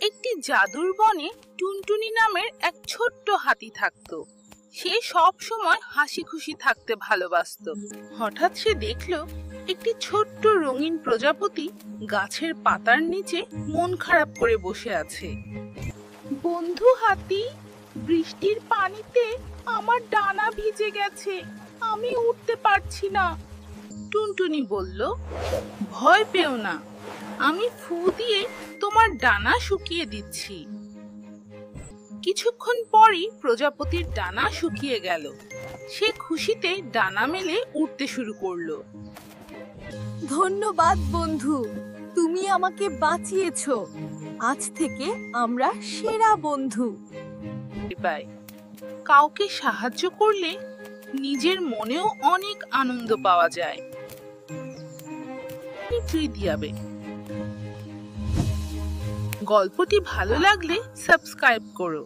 একটি জাদুর বনে টুনটুনি নামের এক ছোট্ট হাতি থাকতো। সে সব সময় হাসি খুশি থাকতে ভালোবাসতো। হঠাৎ সে দেখলো একটি ছোট্ট রঙিন প্রজাপতি গাছের পাতার নিচে মন খারাপ করে বসে আছে। বন্ধু হাতি, বৃষ্টির পানিতে আমার ডানা ভিজে গেছে, আমি উঠতে পারছি না। টুনটুনি বলল, ভয় পেও না, আমি ফু দিয়ে তোমার ডানা শুকিয়ে দিচ্ছি। কিছুক্ষণ পরই প্রজাপতির ডানা শুকিয়ে গেল। সে খুশিতে ডানা মেলে উড়তে শুরু করলো। ধন্যবাদ বন্ধু, তুমি আমাকে বাঁচিয়েছো। আজ থেকে আমরা সেরা বন্ধু। পায় কাউকে সাহায্য করলে নিজের মনেও অনেক আনন্দ পাওয়া যায়। দিয়াবে গল্পটি ভালো লাগলে সাবস্ক্রাইব করো।